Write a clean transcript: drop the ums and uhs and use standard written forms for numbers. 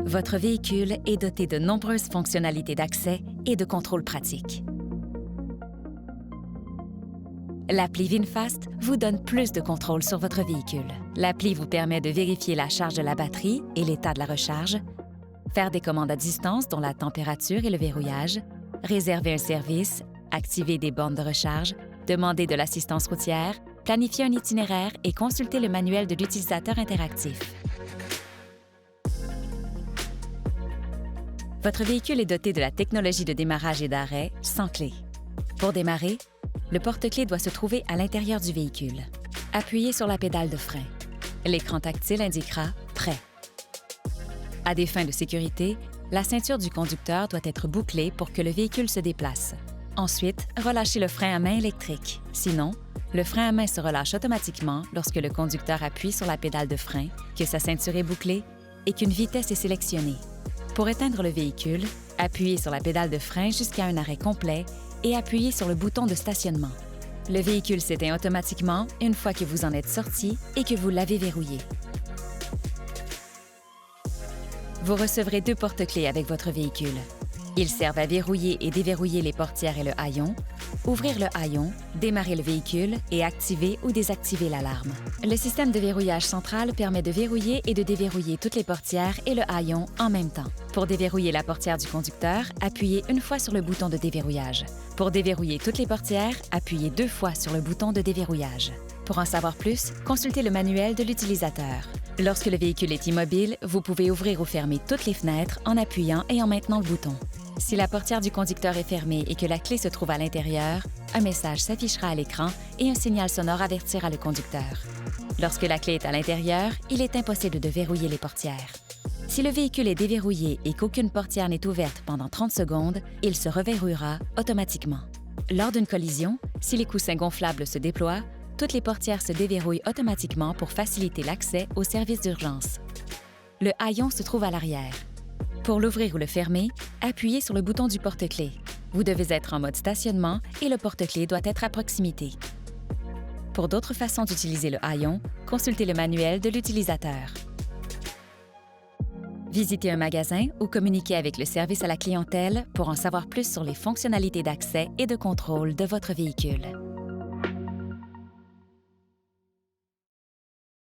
Votre véhicule est doté de nombreuses fonctionnalités d'accès et de contrôle pratique. L'appli VinFast vous donne plus de contrôle sur votre véhicule. L'appli vous permet de vérifier la charge de la batterie et l'état de la recharge, faire des commandes à distance dont la température et le verrouillage, réserver un service, activer des bornes de recharge, demander de l'assistance routière, planifier un itinéraire et consulter le manuel de l'utilisateur interactif. Votre véhicule est doté de la technologie de démarrage et d'arrêt sans clé. Pour démarrer, le porte-clés doit se trouver à l'intérieur du véhicule. Appuyez sur la pédale de frein. L'écran tactile indiquera « Prêt ». À des fins de sécurité, la ceinture du conducteur doit être bouclée pour que le véhicule se déplace. Ensuite, relâchez le frein à main électrique. Sinon, le frein à main se relâche automatiquement lorsque le conducteur appuie sur la pédale de frein, que sa ceinture est bouclée et qu'une vitesse est sélectionnée. Pour éteindre le véhicule, appuyez sur la pédale de frein jusqu'à un arrêt complet et appuyez sur le bouton de stationnement. Le véhicule s'éteint automatiquement une fois que vous en êtes sorti et que vous l'avez verrouillé. Vous recevrez 2 porte-clés avec votre véhicule. Ils servent à verrouiller et déverrouiller les portières et le haillon, ouvrir le haillon, démarrer le véhicule et activer ou désactiver l'alarme. Le système de verrouillage central permet de verrouiller et de déverrouiller toutes les portières et le haillon en même temps. Pour déverrouiller la portière du conducteur, appuyez une fois sur le bouton de déverrouillage. Pour déverrouiller toutes les portières, appuyez 2 fois sur le bouton de déverrouillage. Pour en savoir plus, consultez le manuel de l'utilisateur. Lorsque le véhicule est immobile, vous pouvez ouvrir ou fermer toutes les fenêtres en appuyant et en maintenant le bouton. Si la portière du conducteur est fermée et que la clé se trouve à l'intérieur, un message s'affichera à l'écran et un signal sonore avertira le conducteur. Lorsque la clé est à l'intérieur, il est impossible de verrouiller les portières. Si le véhicule est déverrouillé et qu'aucune portière n'est ouverte pendant 30 secondes, il se reverrouillera automatiquement. Lors d'une collision, si les coussins gonflables se déploient, toutes les portières se déverrouillent automatiquement pour faciliter l'accès aux services d'urgence. Le haillon se trouve à l'arrière. Pour l'ouvrir ou le fermer, appuyez sur le bouton du porte-clés. Vous devez être en mode stationnement et le porte-clés doit être à proximité. Pour d'autres façons d'utiliser le haillon, consultez le manuel de l'utilisateur. Visitez un magasin ou communiquez avec le service à la clientèle pour en savoir plus sur les fonctionnalités d'accès et de contrôle de votre véhicule.